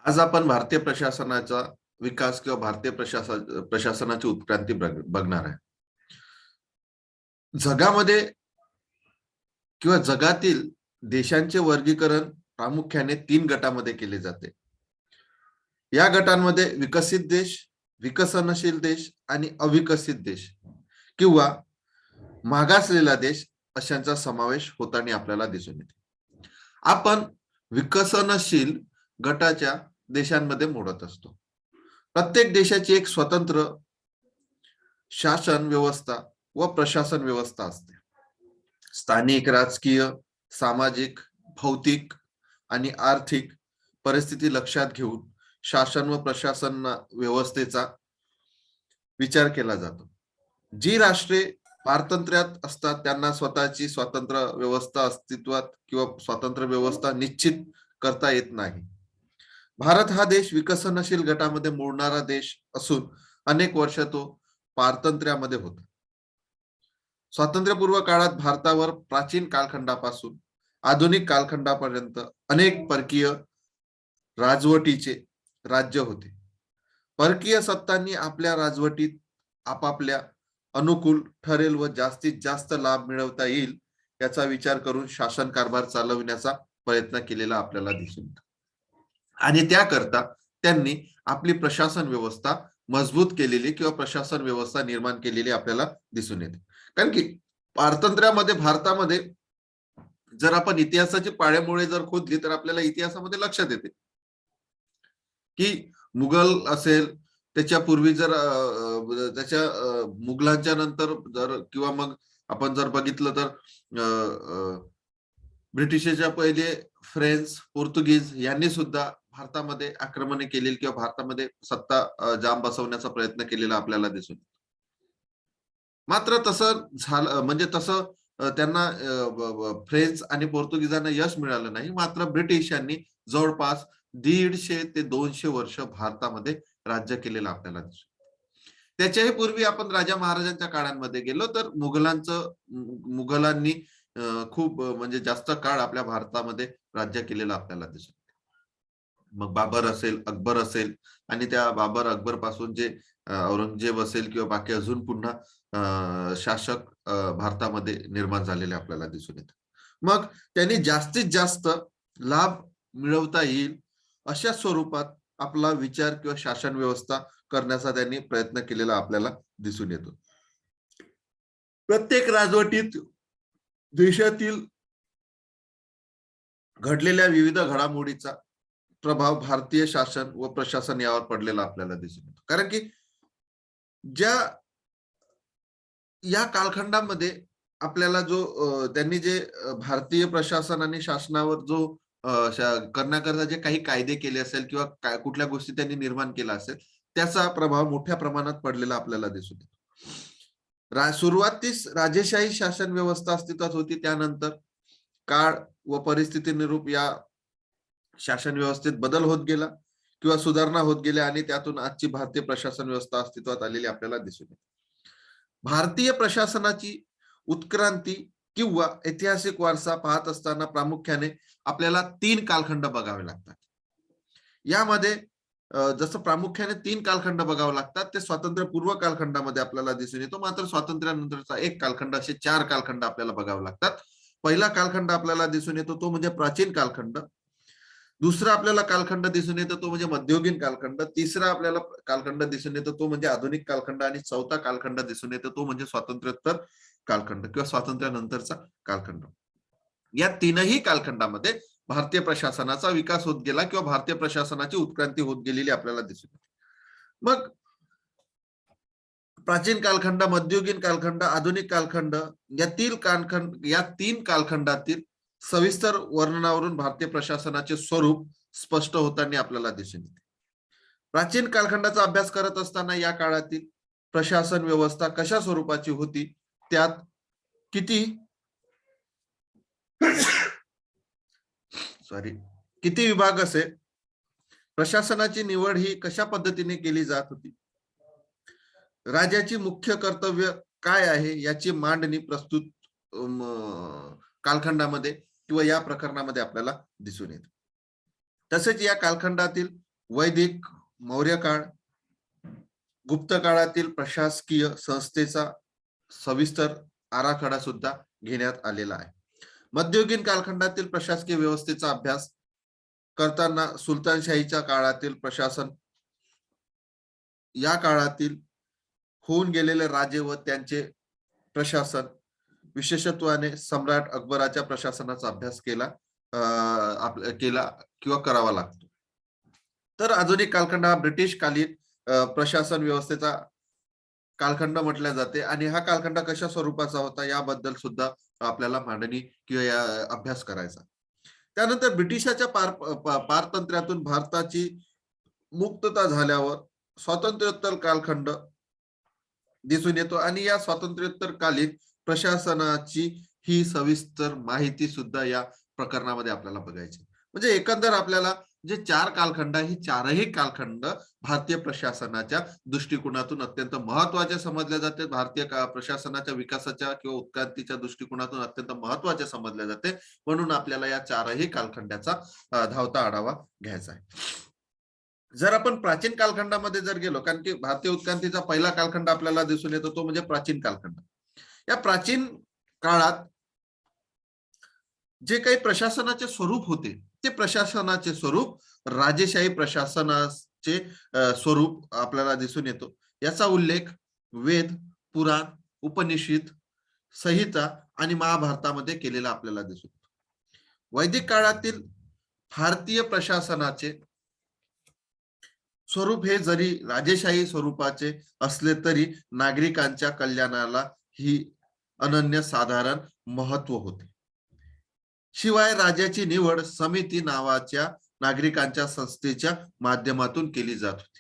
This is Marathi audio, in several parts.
आज आपण भारतीय प्रशासनाचा विकास किंवा भारतीय प्रशासनाची उत्क्रांती बघणार आहे. जगामध्ये किंवा जगातील देशांचे वर्गीकरण प्रामुख्याने 3 गटामध्ये केले जाते. या गटांमध्ये विकसित देश, विकसनशील देश आणि अविकसित देश किंवा मागासलेला देश अशांचा समावेश होताना आपल्याला दिसून येते. आपण विकसनशील गटाच्या देशांमध्ये मोडत असतो. प्रत्येक देशाची एक स्वतंत्र शासन व्यवस्था व प्रशासन व्यवस्था असते. स्थानिक, राजकीय, सामाजिक, भौतिक आणि आर्थिक परिस्थिती लक्षात घेऊन शासन व प्रशासन व्यवस्थेचा विचार केला जातो. जी राष्ट्रे पारतंत्र्यात असतात त्यांना स्वतःची स्वतंत्र व्यवस्था अस्तित्वात किंवा स्वतंत्र व्यवस्था निश्चित करता येत नाही. भारत हा देश विकसनशील गटामध्ये मोडणारा देश असून अनेक वर्ष तो पारतंत्र्यामध्ये होता. स्वातंत्र्यपूर्व काळात भारतावर प्राचीन कालखंडापासून आधुनिक कालखंडापर्यंत अनेक परकीय राजवटीचे राज्य होते. परकीय सत्तांनी आपल्या राजवटीत आपापल्या अनुकूल ठरेल व जास्तीत जास्त लाभ मिळवता येईल याचा विचार करून शासन कारभार चालविण्याचा प्रयत्न केलेला आपल्याला दिसून येतो. आणि त्याकरता त्यांनी आपली प्रशासन व्यवस्था मजबूत केलेली किंवा प्रशासन व्यवस्था निर्माण केलेली आपल्याला दिसून येते. कारण की पारतंत्र्यामध्ये भारतामध्ये जर आपण इतिहासाची पाळेमुळे जर खोदली तर आपल्याला इतिहासामध्ये लक्षात येते की मुघल असेल, त्याच्यापूर्वी जर मुघलांच्या नंतर जर किंवा मग आपण जर बघितलं तर ब्रिटिशच्या पहिले फ्रेंच, पोर्तुगीज यांनी सुद्धा भारतामध्ये आक्रमणे केलेली किंवा भारतामध्ये सत्ता जाम बसवण्याचा प्रयत्न केलेला आपल्याला दिसून येतो. मात्र तसं झालं म्हणजे तसं त्यांना फ्रेंच आणि पोर्तुगीजांना यश मिळालं नाही. मात्र ब्रिटिशांनी जवळपास 150 ते 200 वर्ष भारतामध्ये राज्य केलेलं आपल्याला दिसतं. त्याच्याही पूर्वी आपण राजा महाराजांच्या काळामध्ये गेलो तर मुघलांनी खूप म्हणजे जास्त काळ आपल्या भारतामध्ये राज्य केलेलं आपल्याला दिसतं. मग बाबर असेल, अकबर असेल आणि त्या बाबर अकबर पासून जे औरंगजेब असेल किंवा बाकी अजून पुन्हा शासक भारतामध्ये निर्माण झालेले आपल्याला दिसून येतात. मग त्यांनी जास्तीत जास्त लाभ मिळवता येईल अशा स्वरूपात आपला विचार किंवा शासन व्यवस्था करण्याचा त्यांनी प्रयत्न केलेला आपल्याला दिसून येतो. प्रत्येक राजवटीत देशातील घडलेल्या विविध घडामोडीचा प्रभाव भारतीय शासन व प्रशासन यावर पडलेला आपल्याला दिसून येतो. कारण की या कालखंडामध्ये आपल्याला जो त्यांनी जे भारतीय प्रशासन आणि शासनावर जो करण्याकरता जे काही कायदे केले असेल किंवा कुठल्या गोष्टी त्यांनी निर्माण केला असेल त्याचा प्रभाव मोठ्या प्रमाणात पडलेला आपल्याला दिसून येतो. सुरुवातीस राजेशाही शासन व्यवस्था अस्तित्वात होती. त्यानंतर काळ व परिस्थितीनुरूप या शासन व्यवस्थेत बदल होत गेला किंवा सुधारणा होत गेल्या आणि त्यातून आजची भारतीय प्रशासन व्यवस्था अस्तित्वात आलेली आपल्याला दिसून येते. भारतीय प्रशासनाची उत्क्रांती किंवा ऐतिहासिक वारसा पाहत असताना प्रामुख्याने आपल्याला 3 कालखंड बघावे लागतात. यामध्ये जसं प्रामुख्याने 3 कालखंड बघावे लागतात ते स्वातंत्र्यपूर्व कालखंडामध्ये आपल्याला दिसून येतो. मात्र स्वातंत्र्यानंतरचा एक कालखंड असे 4 कालखंड आपल्याला बघावे लागतात. पहिला कालखंड आपल्याला दिसून येतो तो म्हणजे प्राचीन कालखंड. दुसरा आपल्याला कालखंड दिसून येतो तो म्हणजे मध्ययुगीन कालखंड. तिसरा आपल्याला कालखंड दिसून येतो तो म्हणजे आधुनिक कालखंड आणि चौथा कालखंड दिसून येतो तो म्हणजे स्वातंत्र्योत्तर कालखंड किंवा स्वातंत्र्यानंतरचा कालखंड. या 3ही कालखंडामध्ये भारतीय प्रशासनाचा विकास होत गेला किंवा भारतीय प्रशासनाची उत्क्रांती होत गेलेली आपल्याला दिसून येते. मग प्राचीन कालखंड, मध्ययुगीन कालखंड, आधुनिक कालखंड या 3 कालखंडातील सविस्तर वर्णनावरून भारतीय प्रशासनाचे स्वरूप स्पष्ट होताना आपल्याला दिसून येते. प्राचीन कालखंडाचा अभ्यास करत असताना या काळातील प्रशासन व्यवस्था कशा स्वरूपाची होती, त्यात किती विभाग असे, प्रशासनाची निवड ही कशा पद्धतीने केली जात होती, राजाची मुख्य कर्तव्य काय आहे याची मांडणी प्रस्तुत कालखंडामध्ये किंवा या प्रकरणामध्ये आपल्याला दिसून येतं. तसेच या कालखंडातील वैदिक, मौर्य काळ, गुप्त काळातील प्रशासकीय संस्थेचा सविस्तर आराखडा सुद्धा घेण्यात आलेला आहे. मध्ययुगीन कालखंडातील प्रशासकीय व्यवस्थेचा अभ्यास करताना सुलतानशाहीच्या काळातील प्रशासन, या काळातील होऊन गेलेले राजे व त्यांचे प्रशासन, विशेषत्वाने सम्राट अकबराच्या प्रशासनाचा अभ्यास केला किंवा करावा लागतो. तर आधुनिक कालखंड हा ब्रिटिश कालीन प्रशासन व्यवस्थेचा कालखंड म्हटल्या जाते आणि हा कालखंड कशा स्वरूपाचा होता याबद्दल सुद्धा आपल्याला मांडणी किंवा या अभ्यास करायचा. त्यानंतर ब्रिटिशाच्या पारतंत्र्यातून भारताची मुक्तता झाल्यावर स्वातंत्र्योत्तर कालखंड दिसून येतो आणि या स्वातंत्र्योत्तर कालीन प्रशासनाची ही सविस्तर माहिती सुद्धा या प्रकरणामध्ये आपल्याला बघायची. म्हणजे एकंदर आपल्याला जे 4 कालखंड, ही 4ही कालखंड भारतीय प्रशासनाच्या दृष्टिकोनातून अत्यंत महत्वाचे समजले जाते. भारतीय प्रशासनाच्या विकासाच्या किंवा उत्क्रांतीच्या दृष्टिकोनातून अत्यंत महत्वाचे समजले जाते. म्हणून आपल्याला या 4ही कालखंडाचा धावता आढावा घ्यायचा आहे. जर आपण प्राचीन कालखंडामध्ये जर गेलो, कारण की भारतीय उत्क्रांतीचा पहिला कालखंड आपल्याला दिसून येतो तो म्हणजे प्राचीन कालखंड. या प्राचीन काळात जे काही प्रशासनाचे स्वरूप होते ते प्रशासनाचे स्वरूप राजेशाही प्रशासनाचे स्वरूप आपल्याला दिसून येतो. याचा उल्लेख वेद, पुराण, उपनिषद, संहिता आणि महाभारतामध्ये केलेला आपल्याला दिसून येतो. वैदिक काळातील भारतीय प्रशासनाचे स्वरूप हे जरी राजेशाही स्वरूपाचे असले तरी नागरिकांच्या कल्याणाला ही अनन्यसाधारण महत्व होते. शिवाय राजाची निवड समिती नावाच्या नागरिकांच्या संस्थेच्या माध्यमातून केली जात होती.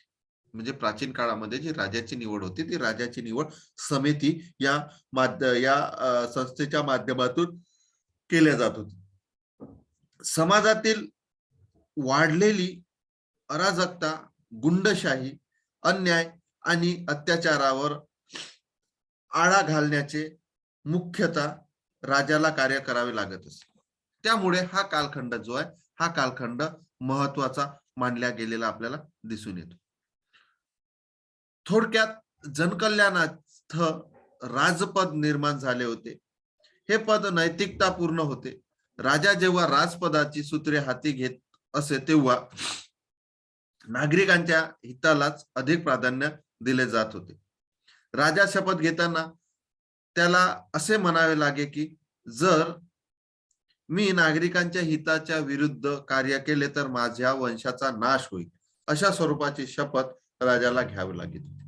म्हणजे प्राचीन काळामध्ये जी राजाची निवड होती ती राजाची निवड समिती या संस्थेच्या माध्यमातून केल्या जात होती. समाजातील वाढलेली अराजकता, गुंडशाही, अन्याय आणि अत्याचारावर आळा घालण्याचे मुख्यतः राजाला कार्य करावे लागत असे. त्यामुळे हा कालखंड जो आहे हा कालखंड महत्वाचा मानला गेलेला आपल्याला दिसून येतो. थोडक्यात जनकल्याणार्थ राजपद निर्माण झाले होते. हे पद नैतिकतापूर्ण होते. राजा जेव्हा राजपदाची सूत्रे हाती घेत असे तेव्हा नागरिकांच्या हितालाच अधिक प्राधान्य दिले जात होते. राजा शपथ घेताना त्याला असे म्हणावे लागे की जर मी नागरिकांच्या हिताच्या विरुद्ध कार्य केले तर माझ्या वंशाचा नाश होईल, अशा स्वरूपाची शपथ राजाला घ्यावी लागत होती.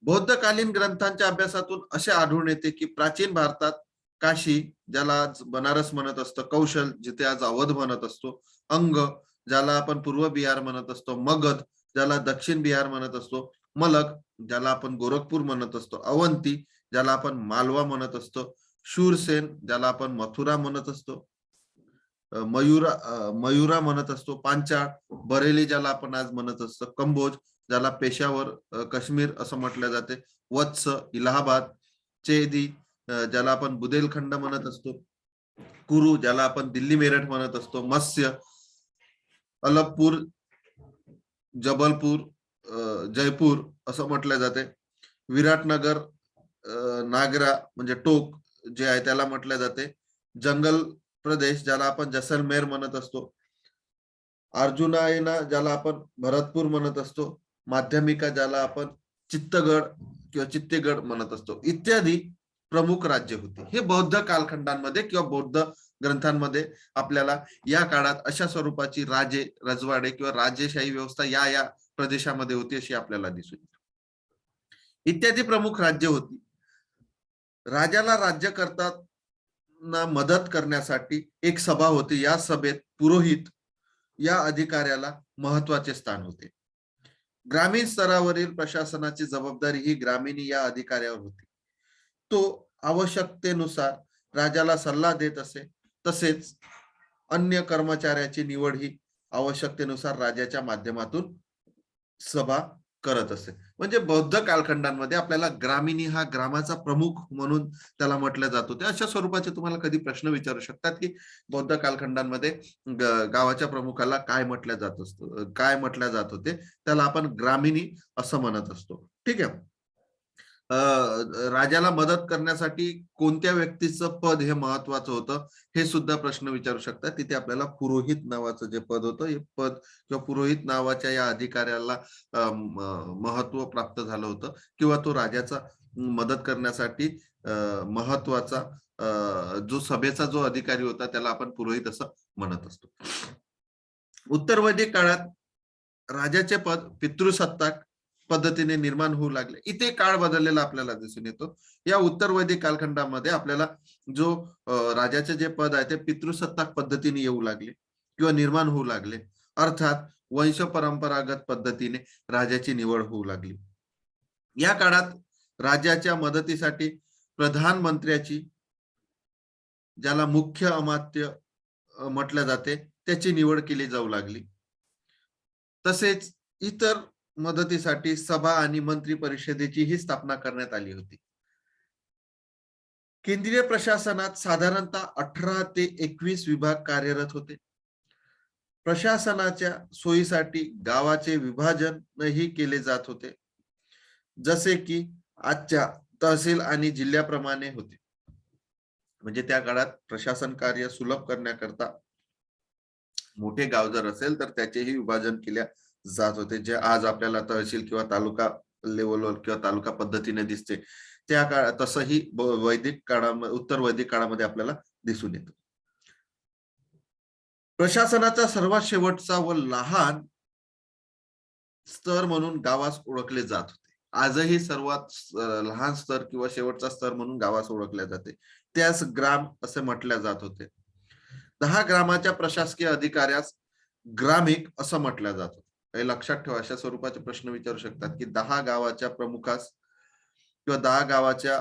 बौद्धकालीन ग्रंथांच्या अभ्यासातून असे आढळून येते की प्राचीन भारतात काशी, ज्याला बनारस म्हणत असतो, कौशल जिथे आज अवध म्हणत असतो, अंग ज्याला आपण पूर्व बिहार म्हणत असतो, मगध ज्याला दक्षिण बिहार म्हणत असतो, मलक ज्याला आपण गोरखपूर म्हणत असतो, अवंती ज्याला आपण मालवा म्हणत असतो, शूरसेन ज्याला आपण मथुरा म्हणत असतो, मयुरा म्हणत असतो, पांचाळ, बरेली ज्याला आपण आज म्हणत असतो, कंबोज ज्याला पेशावर काश्मीर असं म्हटलं जाते, वत्स इलाहाबाद, चेदी ज्याला आपण बुदेलखंड म्हणत असतो, कुरु ज्याला आपण दिल्ली मेरठ म्हणत असतो, मत्स्य अलपपूर, जबलपूर, जयपूर असं म्हटलं जाते, विराटनगर, नागरा म्हणजे टोक जे आहे त्याला म्हटलं जाते, जंगल प्रदेश ज्याला आपण जैसलमेर म्हणत असतो, अर्जुनायना ज्याला आपण भरतपूर म्हणत असतो, माध्यमिका ज्याला आपण चित्तगड किंवा चित्तेगड म्हणत असतो, इत्यादी प्रमुख राज्य होते. हे बौद्ध कालखंडांमध्ये किंवा बौद्ध ग्रंथांमध्ये आपल्याला या काळात अशा स्वरूपाची राजे, रजवाडे किंवा राजेशाही व्यवस्था या प्रदेशामध्ये होती अशी आपल्याला दिसून येते. इत्यादी प्रमुख राज्य होती. राजाला राज्य करताना मदत करण्यासाठी एक सभा होती. या सभेत पुरोहित या अधिकाऱ्याला महत्वाचे स्थान होते. ग्रामीण स्तरावरील प्रशासनाची जबाबदारी ही ग्रामीण या अधिकाऱ्यावर होती. तो आवश्यकतेनुसार राजाला सल्ला देत असे. तसेच अन्य कर्मचाऱ्याची निवड ही आवश्यकतेनुसार राजाच्या माध्यमातून सभा करत असे. म्हणजे बौद्ध कालखंडांमध्ये आपल्याला ग्रामिणी हा ग्रामाचा प्रमुख म्हणून त्याला म्हटलं जात होते. अशा स्वरूपाचे तुम्हाला कधी प्रश्न विचारू शकतात की बौद्ध कालखंडांमध्ये गावाच्या प्रमुखाला काय म्हटलं जात असतं, काय म्हटलं जात होते, त्याला आपण ग्रामिणी असं म्हणत असतो. ठीक आहे. राजाला मदत करण्यासाठी कोणत्या व्यक्तीचं पद हे महत्वाचं होतं हे सुद्धा प्रश्न विचारू शकतात. तिथे आपल्याला पुरोहित नावाचं जे पद होतं, हे पद किंवा पुरोहित नावाच्या या अधिकाऱ्याला महत्व प्राप्त झालं होतं किंवा तो राजाचा मदत करण्यासाठी महत्वाचा जो सभेचा जो अधिकारी होता त्याला आपण पुरोहित असं म्हणत असतो. उत्तर वैदिक काळात राजाचे पद पितृसत्ताक पद्धतीने निर्माण होऊ लागले. इथे काळ बदललेला आपल्याला दिसून येतो. या उत्तर वैदिक कालखंडामध्ये आपल्याला जो राजाचे जे पद आहे ते पितृसत्ताक पद्धतीने येऊ लागले किंवा निर्माण होऊ लागले. अर्थात वंश परंपरागत पद्धतीने राजाची निवड होऊ लागली. या काळात राजाच्या मदतीसाठी प्रधानमंत्र्याची, ज्याला मुख्य अमात्य म्हटलं जाते, त्याची निवड केली जाऊ लागली. तसेच इतर मदतीसाठी सभा आणि मंत्री परिषदेची ही स्थापना करण्यात आली होती. केंद्रीय प्रशासनात साधारणतः 18 ते 21 विभाग कार्यरत होते. प्रशासनाच्या सोयीसाठी गावाचे विभाजनही केले जात होते, जसे की आजच्या तहसील आणि जिल्ह्याप्रमाणे होते. म्हणजे त्या काळात प्रशासन कार्य सुलभ करण्याकरता मोठे गाव जर असेल तर त्याचेही विभाजन केल्या जात होते. जे आज आपल्याला तहसील किंवा तालुका लेवलवर किंवा तालुका पद्धतीने दिसते, त्या काळात तसंही वैदिक काळामध्ये, उत्तर वैदिक काळामध्ये आपल्याला दिसून येतं. प्रशासनाचा सर्वात शेवटचा व लहान स्तर म्हणून गावास ओळखले जात होते. आजही सर्वात लहान स्तर किंवा शेवटचा स्तर म्हणून गावास ओळखले जाते, त्यास ग्राम असे म्हटले जात होते. 10 ग्रामाच्या प्रशासकीय अधिकाऱ्यास ग्रामिक असं म्हटलं जातं. हे लक्षात ठेवा. अशा स्वरूपाचे प्रश्न विचारू शकतात की 10 गावाच्या प्रमुखास किंवा 10 गावाच्या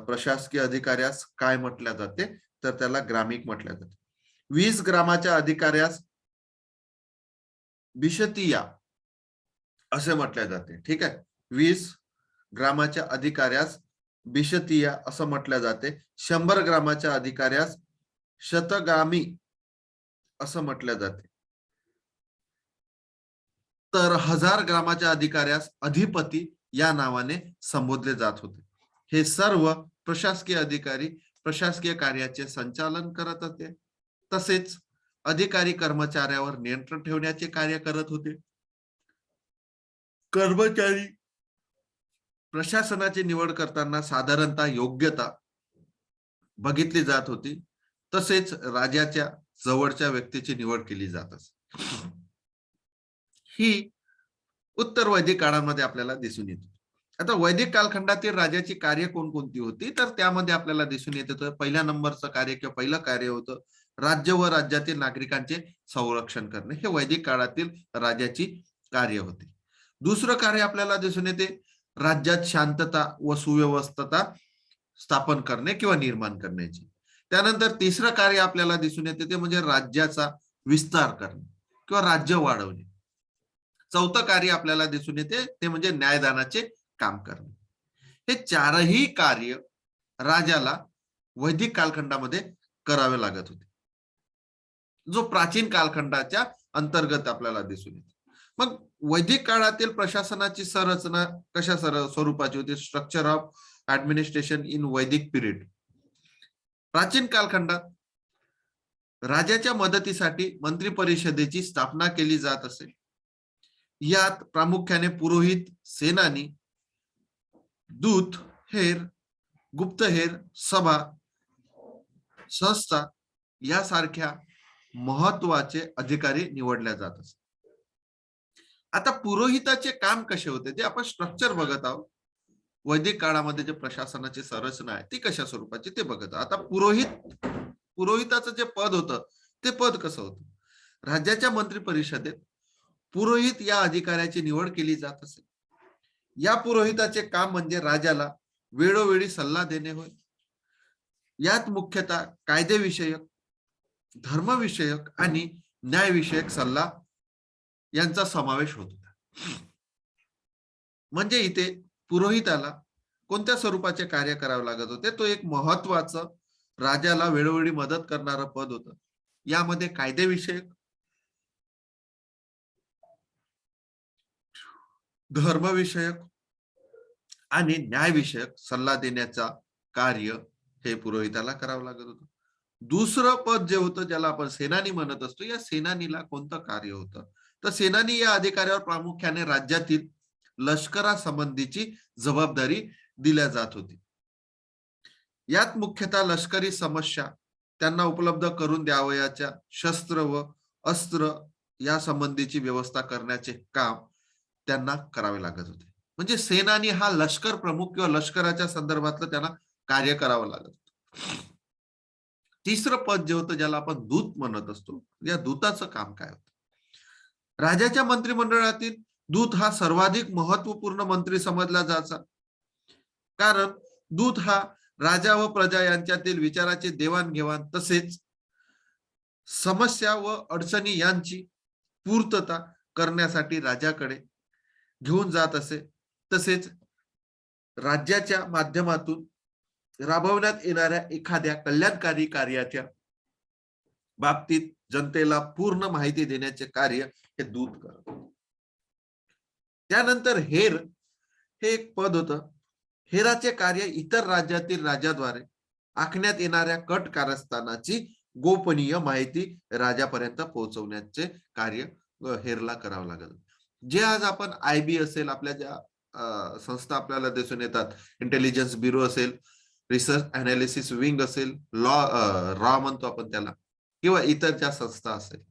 प्रशासकीय अधिकाऱ्यास काय म्हटलं जाते, तर त्याला ग्रामिक म्हटलं जाते. 20 ग्रामाच्या अधिकाऱ्यास बिशतिया असे म्हटले जाते. ठीक आहे. 20 ग्रामाच्या अधिकाऱ्यास बिशतिया असं म्हटलं जाते. 100 ग्रामाच्या अधिकाऱ्यास शतगामी असं म्हटलं जाते. तर 1000 ग्रामाच्या अधिकाऱ्यास अधिपती या नावाने संबोधले जात होते. हे सर्व प्रशासकीय अधिकारी प्रशासकीय कार्याचे संचालन करत होते. तसेच अधिकारी कर्मचाऱ्यावर नियंत्रण ठेवण्याचे कार्य करत होते. कर्मचारी प्रशासनाची निवड करताना साधारणतः योग्यता बघितली जात होती. तसेच राजाच्या जवळच्या व्यक्तीची निवड केली जात असे. ही उत्तर वैदिक काळामध्ये आपल्याला दिसून येते. आता वैदिक कालखंडातील राजाची कार्य कोणकोणती होती, तर त्यामध्ये आपल्याला दिसून येतं पहिल्या नंबरचं कार्य किंवा पहिलं कार्य होतं राज्य व राज्यातील नागरिकांचे संरक्षण करणे. हे वैदिक काळातील राजाची कार्य होते. दुसरं कार्य आपल्याला दिसून येते राज्यात शांतता व सुव्यवस्था स्थापन करणे किंवा निर्माण करण्याची. त्यानंतर तिसरं कार्य आपल्याला दिसून येते ते म्हणजे राज्याचा विस्तार करणे किंवा राज्य वाढवणे. चौथं कार्य आपल्याला दिसून येते ते म्हणजे न्यायदानाचे काम करणे. हे चारही कार्य राजाला वैदिक कालखंडामध्ये करावे लागत होते, जो प्राचीन कालखंडाच्या अंतर्गत आपल्याला दिसून येते. मग वैदिक काळातील प्रशासनाची संरचना कशा स्वरूपाची होती? स्ट्रक्चर ऑफ ऍडमिनिस्ट्रेशन इन वैदिक पिरियड. प्राचीन कालखंडात राजाच्या मदतीसाठी मंत्री परिषदेची स्थापना केली जात असे. यात प्रामुख्याने पुरोहित, सेनानी, दूत, हेर, गुप्तहेर, सभा, संस्था यासारख्या महत्वाचे अधिकारी निवडल्या जात असत. आता पुरोहिताचे काम कसे होते ते आपण स्ट्रक्चर बघत आहोत. वैदिक काळामध्ये जे प्रशासनाची संरचना आहे ती कशा स्वरूपाची ते बघत आहोत. आता पुरोहिताचं जे पद होतं ते पद कसं होतं? राज्याच्या मंत्री परिषदेत पुरोहित या अधिकाऱ्याची निवड केली जात असे. या पुरोहिताचे काम म्हणजे राजाला वेळोवेळी सल्ला देणे होय. यात मुख्यतः कायदेविषयक, धर्मविषयक आणि न्यायविषयक सल्ला यांचा समावेश होत होता. म्हणजे इथे पुरोहिताला कोणत्या स्वरूपाचे कार्य करावे लागत होते? तो एक महत्वाचं राजाला वेळोवेळी मदत करणारं पद होतं. यामध्ये कायदेविषयक, धर्मविषयक आणि न्यायविषयक सल्ला देण्याचा कार्य हे पुरोहिताला करावं लागत होतं. दुसरं पद जे होतं, ज्याला आपण सेनानी म्हणत असतो, या सेनानीला कोणतं कार्य होतं? तर सेनानी या अधिकाऱ्यावर प्रामुख्याने राज्यातील लष्करासंबंधीची जबाबदारी दिल्या जात होती. यात मुख्यतः लष्करी समस्या त्यांना उपलब्ध करून द्यावयाच्या शस्त्र व अस्त्र या संबंधीची व्यवस्था करण्याचे काम त्यांना करावे लागत होते. म्हणजे सेनानी हा लष्कर प्रमुख किंवा लष्कराच्या संदर्भातलं त्यांना कार्य करावं लागत होतं. तिसरं पद जे होतं, ज्याला आपण दूत म्हणत असतो, या दूताचं काम काय होतं? राजाच्या मंत्रिमंडळातील दूत हा सर्वाधिक महत्वपूर्ण मंत्री समजला जायचा. कारण दूत हा राजा व प्रजा यांच्यातील विचाराची देवाणघेवाण तसेच समस्या व अडचणी यांची पूर्तता करण्यासाठी राजाकडे घेऊन जात असे. तसेच राज्याच्या माध्यमातून राबवण्यात येणाऱ्या एखाद्या कल्याणकारी कार्याच्या बाबतीत जनतेला पूर्ण माहिती देण्याचे कार्य हे दूत करत. त्यानंतर हेर हे एक पद होतं. हेराचे कार्य इतर राज्यातील राजाद्वारे आखण्यात येणाऱ्या कट कारस्थानाची गोपनीय माहिती राजापर्यंत पोहोचवण्याचे कार्य हेरला करावं लागेल. जे आज आपण IB असेल, आपल्या ज्या संस्था आपल्याला दिसून येतात, इंटेलिजन्स ब्युरो असेल, रिसर्च अनालिसिस विंग असेल, रॉ म्हणतो आपण त्याला, किंवा इतर ज्या संस्था असेल,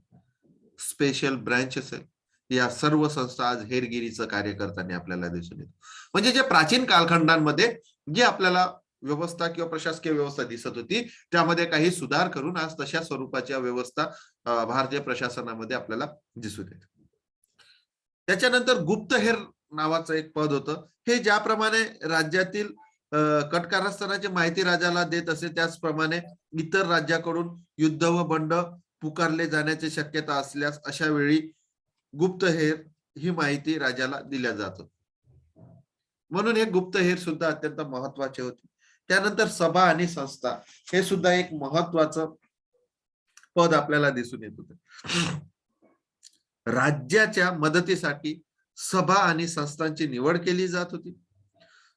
स्पेशल ब्रँच असेल, या सर्व संस्था आज हेरगिरीचं कार्य करताना आपल्याला दिसून येतो. म्हणजे जे प्राचीन कालखंडांमध्ये जे आपल्याला व्यवस्था किंवा प्रशासकीय व्यवस्था दिसत होती, त्यामध्ये काही सुधार करून आज तशा स्वरूपाच्या व्यवस्था भारतीय प्रशासनामध्ये आपल्याला दिसून येते. त्याच्यानंतर गुप्तहेर नावाचं एक पद होतं. हे ज्याप्रमाणे राज्यातील कटकारस्थानाची माहिती राजाला देत असे, त्याचप्रमाणे इतर राज्याकडून युद्ध व बंड पुकारले जाण्याची शक्यता असल्यास अशा वेळी गुप्तहेर ही माहिती राजाला दिल्या जात होती. म्हणून हे गुप्तहेर सुद्धा अत्यंत महत्वाचे होते. त्यानंतर सभा आणि संस्था हे सुद्धा एक महत्वाचं पद आपल्याला दिसून येत होतं. राज्याच्या मदतीसाठी सभा आणि संस्थांची निवड केली जात होती.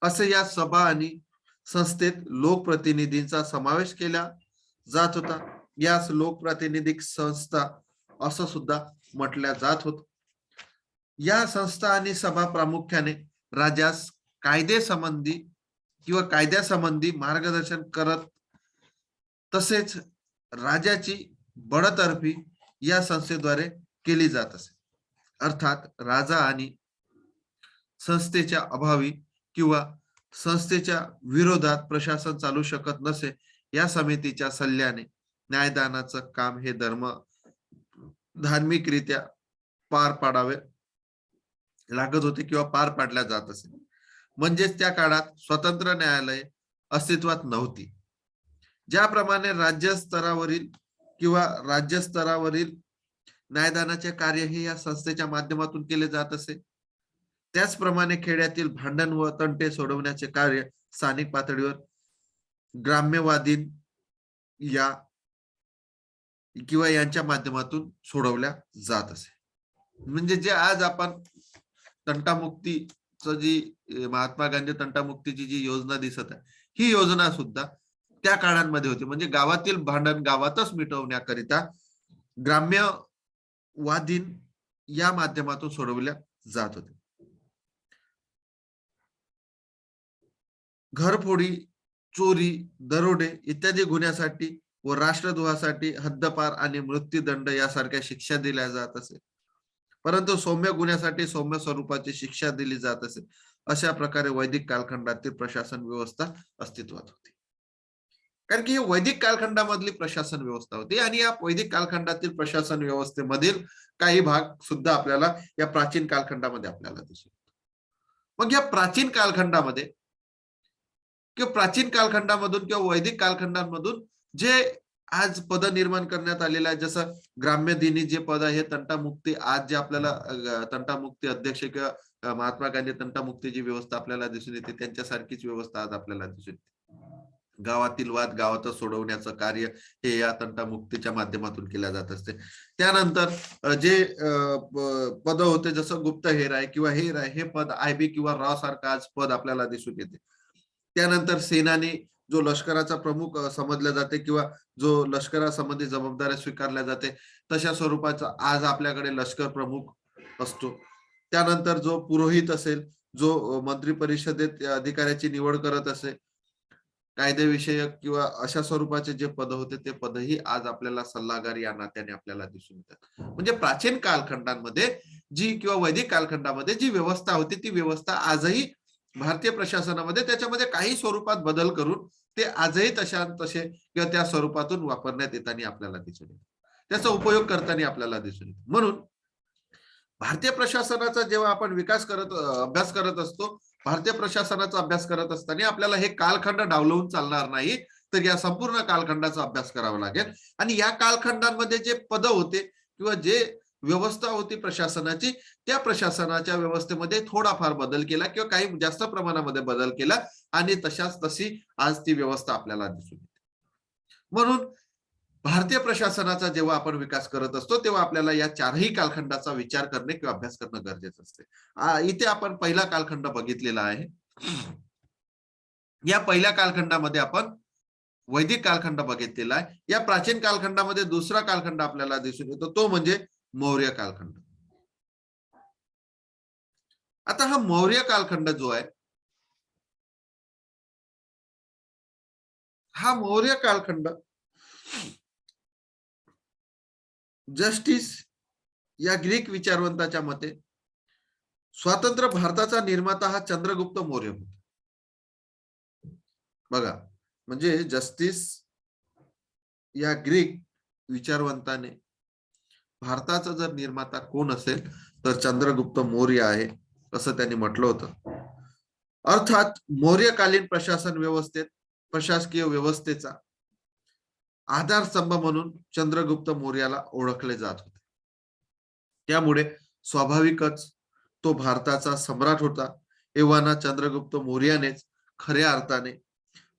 असे या सभा आणि संस्थेत लोकप्रतिनिधींचा समावेश केला जात होता. यास लोकप्रातिनिधिक संस्था असं सुद्धा म्हटल्या जात होत. या संस्था आणि सभा प्रामुख्याने राजास कायदेसंबंधी किंवा कायद्यासंबंधी मार्गदर्शन करत, तसेच राजाची बडतर्फी या संस्थेद्वारे केली जात असे. अर्थात राजा आणि संस्थेच्या अभावी किंवा संस्थेच्या विरोधात प्रशासन चालू शकत नसे. या समितीच्या सल्ल्याने न्यायदानाचं काम हे धार्मिकरित्या पार पाडावे लागत होते किंवा पार पाडल्या जात असे. म्हणजेच त्या काळात स्वतंत्र न्यायालय अस्तित्वात नव्हती. ज्याप्रमाणे राज्यस्तरावरील न्यायदानाचे कार्य हे या संस्थेच्या माध्यमातून केले जात असे, त्याचप्रमाणे खेड्यातील भांडण व तंटे सोडवण्याचे कार्य स्थानिक पातळीवर ग्राम्यवादीन किंवा यांच्या माध्यमातून सोडवल्या जात असे. म्हणजे जे आज आपण तंटामुक्तीचं जी महात्मा गांधी तंटामुक्तीची जी योजना दिसत आहे, ही योजना सुद्धा त्या काळांमध्ये होती. म्हणजे गावातील भांडण गावातच मिटवण्याकरिता ग्राम्यवादीन या माध्यमातून सोडवल्या जात होते. घरफोडी, चोरी, दरोडे इत्यादी गुन्ह्यासाठी व राष्ट्रद्रोहासाठी हद्दपार आणि मृत्यूदंड यासारख्या शिक्षा दिल्या जात असे. परंतु सौम्य गुन्ह्यासाठी सौम्य स्वरूपाची शिक्षा दिली जात असे. अशा प्रकारे वैदिक कालखंडातील प्रशासन व्यवस्था अस्तित्वात होती. कारण की ही वैदिक कालखंडामधली प्रशासन व्यवस्था होती आणि या वैदिक कालखंडातील प्रशासन व्यवस्थेमधील काही भाग सुद्धा आपल्याला या प्राचीन कालखंडामध्ये आपल्याला दिसतो. मग या प्राचीन कालखंडामध्ये किंवा प्राचीन कालखंडामधून किंवा वैदिक कालखंडामधून जे आज पद निर्माण करण्यात आलेलं आहे, जसं ग्राम्यदिनी जे पद आहे, तंटामुक्ती, आज जे आपल्याला तंटामुक्ती अध्यक्ष किंवा महात्मा गांधी तंटामुक्तीची व्यवस्था आपल्याला दिसून येते, त्यांच्यासारखीच व्यवस्था आज आपल्याला दिसून येते. गावातील वाद गावातच सोडवण्याचं कार्य हे या तंटामुक्तीच्या माध्यमातून केल्या जात असते. त्यानंतर जे पद होते, जसं गुप्तहेर आहे किंवा हेर आहे, हे पद आयबी किंवा राव सारखं आज पद आपल्याला दिसून येते. त्यानंतर सेनानी जो लष्कराचा प्रमुख समजल्या जाते किंवा जो लष्करासंबंधी जबाबदाऱ्या स्वीकारल्या जाते, तशा स्वरूपाचा आज आपल्याकडे लष्कर प्रमुख असतो. त्यानंतर जो पुरोहित असेल, जो मंत्री परिषदेत अधिकाऱ्याची निवड करत असेल, कायदेविषयक किंवा अशा स्वरूपाचे जे पद होते, ते पदही आज आपल्याला सल्लागार या नात्याने आपल्याला दिसून येतात. म्हणजे प्राचीन कालखंडांमध्ये जी किंवा वैदिक कालखंडामध्ये जी व्यवस्था होती, ती व्यवस्था आजही भारतीय प्रशासनामध्ये त्याच्यामध्ये काही स्वरूपात बदल करून ते आजही तसे किंवा त्या स्वरूपातून वापरण्यात येताना आपल्याला दिसून येतं, त्याचा उपयोग करताना आपल्याला दिसून येतो. म्हणून भारतीय प्रशासनाचा जेव्हा आपण अभ्यास करत असतो, भारतीय प्रशासनाचा अभ्यास करत असताना आपल्याला हे कालखंड डावलवून चालणार नाही, तर या संपूर्ण कालखंडाचा अभ्यास करावा लागेल. आणि या कालखंडांमध्ये जे पद होते किंवा जे व्यवस्था होती प्रशासनाची, त्या प्रशासनाच्या व्यवस्थेमध्ये थोडाफार बदल केला किंवा काही जास्त प्रमाणामध्ये बदल केला आणि तशी आज ती व्यवस्था आपल्याला दिसून येते. म्हणून भारतीय प्रशासनाचा जेव्हा आपण विकास करत असतो, तेव्हा आपल्याला या चारही कालखंडाचा विचार करणे किंवा अभ्यास करणं गरजेचं असते. इथे आपण पहिला कालखंड बघितलेला आहे. या पहिल्या कालखंडामध्ये आपण वैदिक कालखंड बघितलेला आहे. या प्राचीन कालखंडामध्ये दुसरा कालखंड आपल्याला दिसून येतो, तो म्हणजे मौर्य कालखंड. आता हा मौर्य कालखंड जो आहे, हा मौर्य कालखंड जस्टिस या ग्रीक विचारवंताच्या मते स्वतंत्र भारताचा निर्माता हा चंद्रगुप्त मौर्य होता. बघा, म्हणजे जस्टिस या ग्रीक विचारवंताने भारताचा जर निर्माता कोण असेल तर चंद्रगुप्त मौर्य आहे, असं त्यांनी म्हटलं होतं. अर्थात मौर्यकालीन प्रशासकीय व्यवस्थेचा आधारस्तंभ म्हणून चंद्रगुप्त मौर्याला ओळखले जात होते. त्यामुळे स्वाभाविकच तो भारताचा सम्राट होता. एव्हाना चंद्रगुप्त मौर्यानेच खऱ्या अर्थाने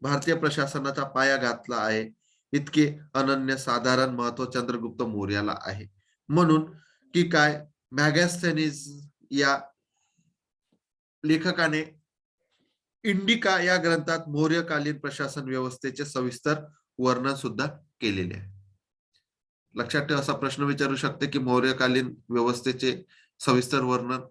भारतीय प्रशासनाचा पाया घातला आहे. इतके अनन्य साधारण महत्व चंद्रगुप्त मौर्याला आहे. म्हणून की काय, मॅगॅस्थेनीज या लेखकाने इंडिका या ग्रंथात मौर्यकालीन प्रशासन व्यवस्थेचे सविस्तर वर्णन सुद्धा केलेले आहे. लक्षात ठेवा, असा प्रश्न विचारू शकते की मौर्यकालीन व्यवस्थेचे सविस्तर वर्णन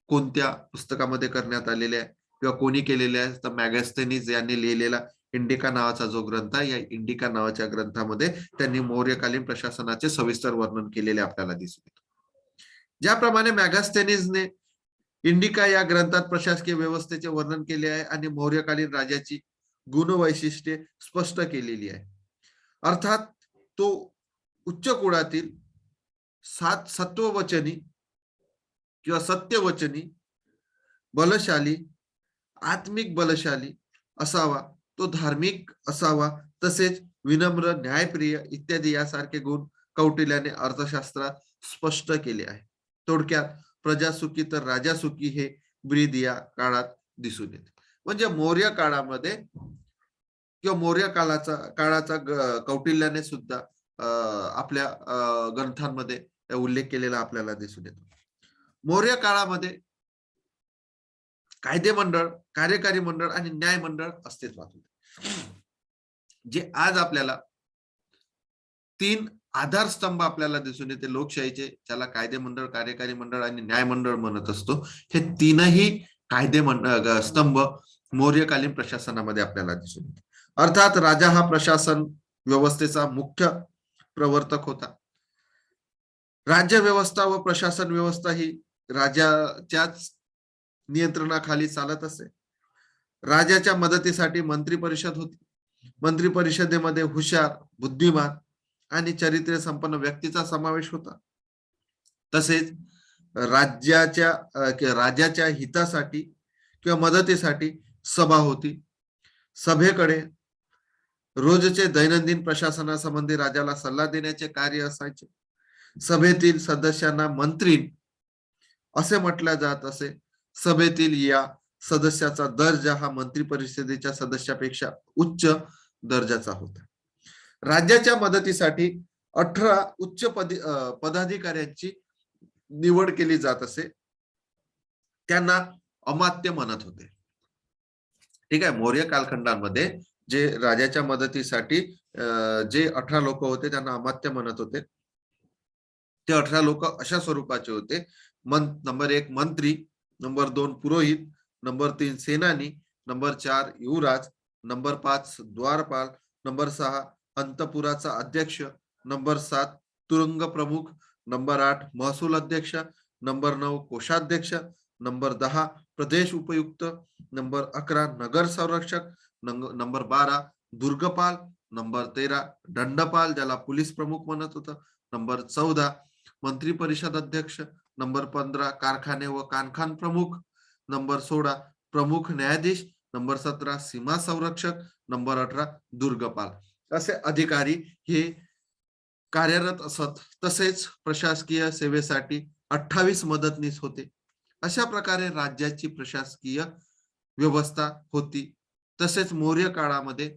कोणत्या पुस्तकामध्ये करण्यात आलेले आहे किंवा कोणी केलेले आहे, तर मॅगॅस्थेनीज यांनी लिहिलेला इंडिका नावाचा जो ग्रंथ आहे, या इंडिका नावाच्या ग्रंथामध्ये त्यांनी मौर्यकालीन प्रशासनाचे सविस्तर वर्णन केलेले आपल्याला दिसून येते. ज्याप्रमाणे मॅगॅस्थेनीजने इंडिका या ग्रंथात प्रशासकीय व्यवस्थेचे वर्णन केले आहे आणि मौर्यकालीन राजाची गुणवैशिष्ट्ये स्पष्ट केलेली आहे. अर्थात तो उच्च कुळातील सत्ववचनी किंवा सत्यवचनी, बलशाली, आत्मिक बलशाली असावा, तो धार्मिक असावा, तसेच विनम्र, न्यायप्रिय इत्यादी यासारखे गुण कौटिल्याने अर्थशास्त्रात स्पष्ट केले आहे. थोडक्यात प्रजासुखी तर राजासुखी हे ब्रीद या काळात दिसून येते. म्हणजे मौर्य काळामध्ये किंवा मौर्य काळाचा कौटिल्याने सुद्धा आपल्या ग्रंथांमध्ये उल्लेख केलेला आपल्याला दिसून येतो. मौर्य काळामध्ये कायदे मंडळ, कार्यकारी मंडळ आणि न्याय मंडळ अस्तित्वात होते. जे आज आपल्याला तीन आधारस्तंभ आपल्याला दिसून येते लोकशाहीचे, ज्याला कायदे मंडळ, कार्यकारी मंडळ आणि न्याय मंडळ म्हणत असतो. हे तीनही कायदे मंडळ स्तंभ मौर्यकालीन प्रशासनामध्ये आपल्याला दिसून येते. अर्थात राजा हा प्रशासन व्यवस्थेचा मुख्य प्रवर्तक होता. राज्य व्यवस्था व प्रशासन व्यवस्था ही राजाच्याच नियंत्रणाखाली चालत असे. राजाच्या मदतीसाठी मंत्री परिषद होती. मंत्री परिषदेमध्ये हुशार, बुद्धिमान आणि चारित्र्य संपन्न व्यक्तीचा समावेश होता. तसेच राजाच्या हितासाठी किंवा मदतीसाठी सभा होती. सभेकडे रोजचे दैनंदिन प्रशासनासंबंधी राजाला सल्ला देण्याचे कार्य असायचे. सभेतील सदस्यांना मंत्री असे म्हटले जात असे. सभेतील या सदस्याचा दर्जा हा मंत्री परिषदेच्या सदस्यापेक्षा उच्च दर्जाचा होता. राज्याच्या मदतीसाठी 18 उच्च पदाधिकाऱ्यांची निवड केली जात असे. त्यांना अमात्य म्हणत होते. ठीक आहे. मौर्य कालखंडामध्ये जे राजाच्या मदतीसाठी जे 18 लोक होते त्यांना अमात्य म्हणत होते. ते 18 लोक अशा स्वरूपाचे होते. नंबर 1 मंत्री, नंबर 2 पुरोहित, नंबर 3 सेनानी, नंबर 4 युवराज, नंबर 5 द्वारपाल, नंबर 6 अंतपुराचा अध्यक्ष, नंबर 7 तुरुंग प्रमुख, नंबर 8 महसूल अध्यक्ष, नंबर 9 कोषाध्यक्ष, नंबर 10 प्रदेश उपयुक्त, नंबर 11 नगर संरक्षक, नंबर 12 दुर्गपाल, नंबर 13 दंडपाल ज्याला पोलीस प्रमुख म्हणत होतं, नंबर 14 मंत्री परिषद अध्यक्ष, नंबर 15 कारखाने व कानखान प्रमुख, नंबर 16 प्रमुख न्यायाधीश, नंबर 17 सीमा संरक्षक, नंबर 18 दुर्गपाल असे अधिकारी हे कार्यरत असत. तसेच प्रशासकीय सेवेसाठी 28 मदतनीस होते. अशा प्रकारे राज्याची प्रशासकीय व्यवस्था होती. तसेच मौर्य काळामध्ये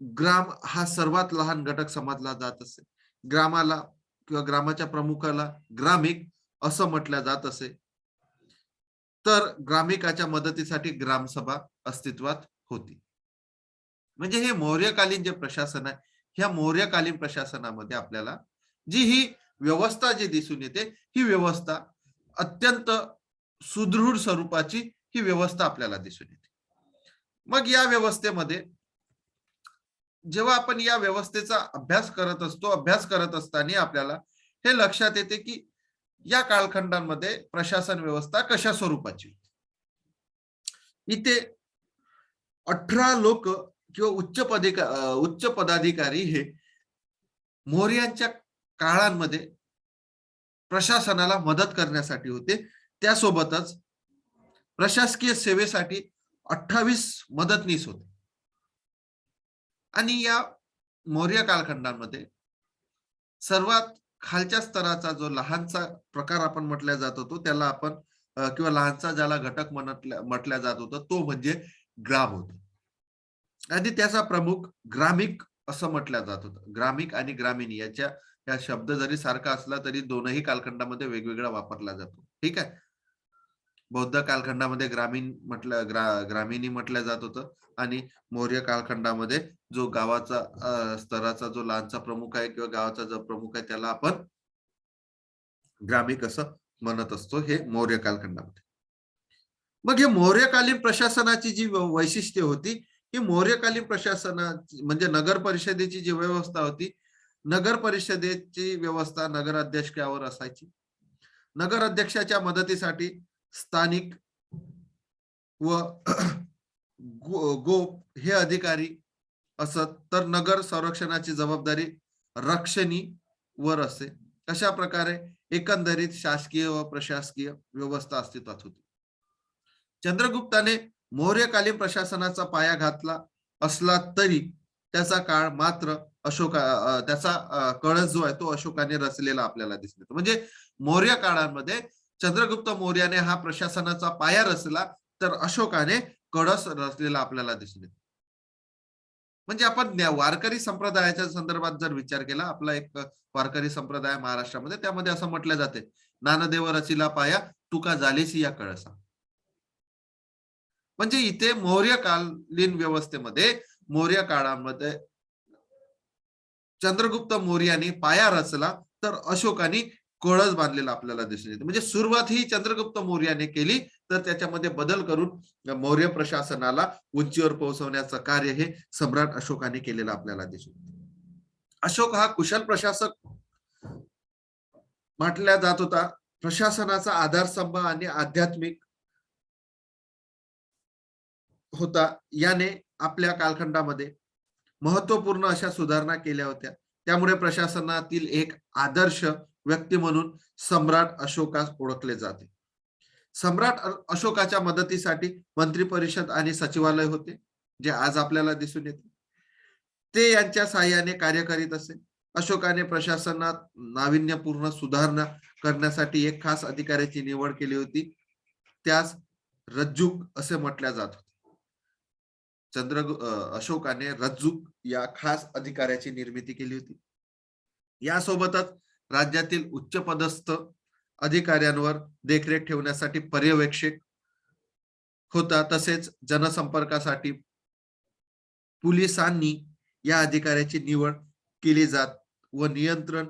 ग्राम हा सर्वात लहान घटक समजला जात असे. ग्रामाला किंवा ग्रामाच्या प्रमुखाला ग्रामिक असं म्हटलं जात असे. तर ग्रामिकाच्या मदतीसाठी ग्रामसभा अस्तित्वात होती. म्हणजे हे मौर्यकालीन जे प्रशासन आहे, ह्या मौर्यकालीन प्रशासनामध्ये आपल्याला जी ही व्यवस्था जी दिसून येते, ही व्यवस्था अत्यंत सुदृढ स्वरूपाची ही व्यवस्था आपल्याला दिसून येते. मग या व्यवस्थेमध्ये जेव्हा आपण या व्यवस्थेचा अभ्यास करत असताना आपल्याला हे लक्षात येते की या कालखंडांमध्ये प्रशासन व्यवस्था कशा स्वरूपाची. इथे 18 लोक किंवा उच्च पदाधिकारी हे मौर्यांच्या काळांमध्ये प्रशासनाला मदत करण्यासाठी होते. त्यासोबतच प्रशासकीय सेवेसाठी 28 मदतनीस होते. आणि या मौर्य कालखंडामध्ये सर्वात खालच्या स्तराचा जो लहानचा प्रकार आपण म्हटल्या जात होतो त्याला आपण किंवा लहानचा ज्याला घटक म्हटल्या जात होतं तो म्हणजे ग्राम होता. आणि त्याचा प्रमुख ग्रामिक असं म्हटलं जात होतं. ग्रामिक आणि ग्रामीणी या शब्द जरी सारखा असला तरी दोनही कालखंडामध्ये वेगवेगळा वापरला जातो. ठीक आहे. बौद्ध कालखंडामध्ये ग्रामीणी म्हटलं जात होतं आणि मौर्य कालखंडामध्ये जो गावाचा स्तराचा जो लहानचा प्रमुख आहे किंवा गावाचा जो प्रमुख आहे त्याला आपण ग्रामिक असं म्हणत असतो. हे मौर्य कालखंडामध्ये. मग हे मौर्यकालीन प्रशासनाची जी वैशिष्ट्ये होती, ही मौर्यकालीन प्रशासनाची म्हणजे नगर परिषदेची जी व्यवस्था होती, नगर परिषदेची व्यवस्था नगराध्यक्षावर असायची. नगर अध्यक्षाच्या मदतीसाठी स्थानिक व गोप हे अधिकारी असत. तर नगर संरक्षणाची जबाबदारी रक्षणी वर असे. अशा प्रकारे एकंदरीत शासकीय व प्रशासकीय व्यवस्था अस्तित्वात होती. चंद्रगुप्ताने मौर्यकालीन प्रशासनाचा पाया घातला असला तरी त्याचा काळ मात्र त्याचा कळस जो आहे तो अशोकाने रचलेला आपल्याला दिसतो. म्हणजे मौर्य काळामध्ये चंद्रगुप्त मौर्याने हा प्रशासनाचा पाया रचला तर अशोकाने कळस रचलेला आपल्याला दिसतो. म्हणजे आपण वारकरी संप्रदायाच्या संदर्भात जर विचार केला, आपला एक वारकरी संप्रदाय महाराष्ट्रामध्ये त्यामध्ये असं म्हटलं जाते, ज्ञानदेव रचिला पाया तुका झालीसी या कळसा. म्हणजे इथे मौर्यकालीन व्यवस्थेमध्ये मौर्य काळामध्ये चंद्रगुप्त मौर्याने पाया रचला तर अशोकाने कळस बांधलेला आपल्याला दिसून येते. म्हणजे सुरुवात ही चंद्रगुप्त मौर्याने केली तर त्याच्यामध्ये बदल करून मौर्य प्रशासनाला उंचीवर पोहोचवण्याचं कार्य हे सम्राट अशोकाने केलेलं आपल्याला दिसून येते. अशोक हा कुशल प्रशासक म्हटला जात होता. प्रशासनाचा आधारस्तंभ आणि आध्यात्मिक होता. याने आपल्या कालखंडामध्ये महत्वपूर्ण अशा सुधारणा केल्या होत्या. त्यामुळे प्रशासनातील एक आदर्श व्यक्ती म्हणून सम्राट अशोकास ओळखले जाते. सम्राट अशोकाच्या मदतीसाठी मंत्री परिषद आणि सचिवालय होते जे आज आपल्याला दिसून येते. ते यांच्या साहाय्याने कार्य करीत असे. अशोकाने प्रशासनात नाविन्यपूर्ण सुधारणा करण्यासाठी एक खास अधिकाऱ्याची निवड केली होती त्यास रज्जुक असे म्हटल्या जात होते. अशोकाने रज्जुक या खास अधिकाऱ्याची निर्मिती केली होती. यासोबतच राज्यातील उच्चपदस्थ अधिकाऱ्यांवर देखरेख ठेवण्यासाठी पर्यवेक्षक होता. तसेच जनसंपर्कासाठी पोलिसांनी या अधिकाऱ्याची निवड केली जात व नियंत्रण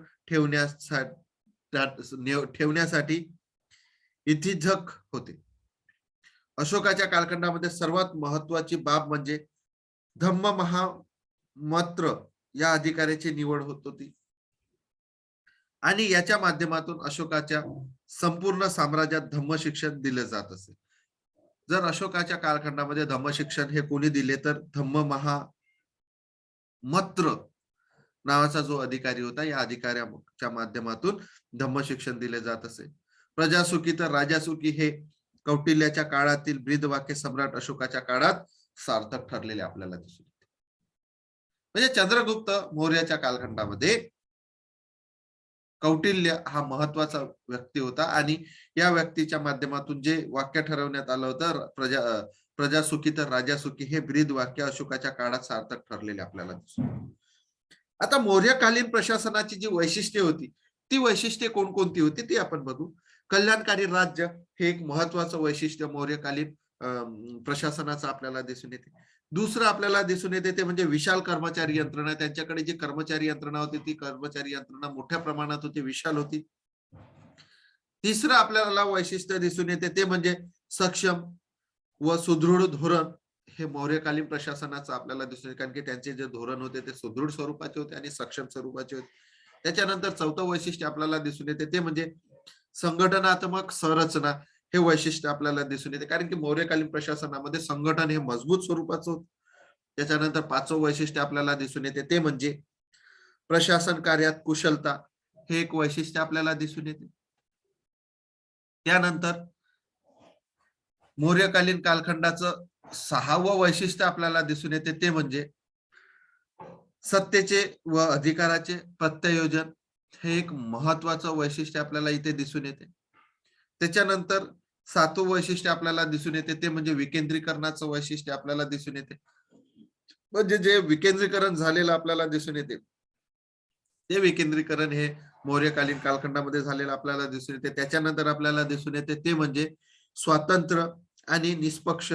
ठेवण्यासाठी इथिझक होते. अशोकाच्या कालखंडामध्ये सर्वात महत्वाची बाब म्हणजे धम्म महामंत्र या अधिकाऱ्याची निवड होत होती आणि याच्या माध्यमातून अशोकाच्या संपूर्ण साम्राज्यात धम्मशिक्षण दिले जात असे. जर अशोकाच्या कालखंडामध्ये धम्मशिक्षण हे कोणी दिले तर धम्म महामंत्र नावाचा जो अधिकारी होता, या अधिकाऱ्याच्या माध्यमातून धम्मशिक्षण दिले जात असे. प्रजासुखी तर राजासुखी हे कौटिल्याच्या काळातील ब्रीदवाक्य सम्राट अशोकाच्या काळात सार्थक ठरलेले आपल्याला दिसून येते. म्हणजे चंद्रगुप्त मौर्याच्या कालखंडामध्ये कौटिल्य हा महत्वाचा व्यक्ती होता आणि या व्यक्तीच्या माध्यमातून जे वाक्य ठरवण्यात आलं होतं, प्रजासुखी तर राजासुखी, हे ब्रीद वाक्य अशोकाच्या काळात सार्थक ठरलेले आपल्याला दिसून येते. आता मौर्यकालीन प्रशासनाची जी वैशिष्ट्ये होती, ती वैशिष्ट्ये कोणकोणती होती ती आपण बघू. कल्याणकारी राज्य हे एक महत्वाचं वैशिष्ट्य मौर्यकालीन प्रशासनाचं आपल्याला दिसून येते. दुसरं आपल्याला दिसून येते ते म्हणजे विशाल कर्मचारी यंत्रणा. त्यांच्याकडे जी कर्मचारी यंत्रणा होती ती कर्मचारी यंत्रणा मोठ्या प्रमाणात होती, विशाल होती. तिसरं आपल्याला वैशिष्ट्य दिसून येते ते म्हणजे सक्षम व सुदृढ धोरण हे मौर्यकालीन प्रशासनाचं आपल्याला दिसून येते, कारण की त्यांचे जे धोरण होते ते सुदृढ स्वरूपाचे होते आणि सक्षम स्वरूपाचे होते. त्याच्यानंतर चौथं वैशिष्ट्य आपल्याला दिसून येते ते म्हणजे संघटनात्मक संरचना हे वैशिष्ट्य आपल्याला दिसून येते, कारण की मौर्यकालीन प्रशासनामध्ये संघटन हे मजबूत स्वरूपाचं होतं. त्याच्यानंतर पाचवं वैशिष्ट्य आपल्याला दिसून येते ते म्हणजे प्रशासन कार्यात कुशलता हे एक वैशिष्ट्य आपल्याला दिसून येते. त्यानंतर मौर्यकालीन कालखंडाचं सहावं वैशिष्ट्य आपल्याला दिसून येते ते म्हणजे सत्तेचे व अधिकाराचे प्रत्यायोजन हे एक महत्वाचं वैशिष्ट्य आपल्याला इथे दिसून येते. त्याच्यानंतर सातवं वैशिष्ट्य आपल्याला दिसून येते ते म्हणजे विकेंद्रीकरणाचं वैशिष्ट्य आपल्याला दिसून येते. म्हणजे जे विकेंद्रीकरण झालेलं आपल्याला दिसून येते ते विकेंद्रीकरण हे मौर्यकालीन कालखंडामध्ये झालेलं आपल्याला दिसून येते. त्याच्यानंतर आपल्याला दिसून येते ते म्हणजे स्वातंत्र्य आणि निष्पक्ष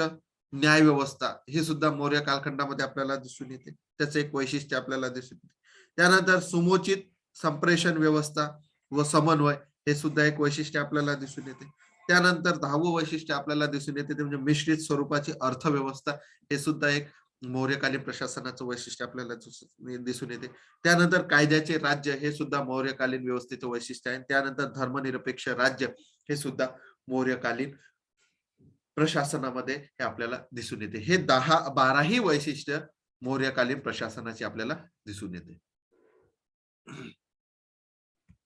न्याय व्यवस्था हे सुद्धा मौर्य कालखंडामध्ये आपल्याला दिसून येते. त्याचं एक वैशिष्ट्य आपल्याला दिसून येते. त्यानंतर सुमोचित संप्रेषण व्यवस्था व समन्वय हे सुद्धा एक वैशिष्ट्य आपल्याला दिसून येते. त्यानंतर 10वं वैशिष्ट्य आपल्याला दिसून येते ते म्हणजे मिश्रित स्वरूपाची अर्थव्यवस्था हे सुद्धा एक मौर्यकालीन प्रशासनाचं वैशिष्ट्य आपल्याला दिसून येते. त्यानंतर कायद्याचे राज्य हे सुद्धा मौर्यकालीन व्यवस्थेचं वैशिष्ट्य आहे. त्यानंतर धर्मनिरपेक्ष राज्य हे सुद्धा मौर्यकालीन प्रशासनामध्ये हे आपल्याला दिसून येते. हे 12ही वैशिष्ट्य मौर्यकालीन प्रशासनाची आपल्याला दिसून येते.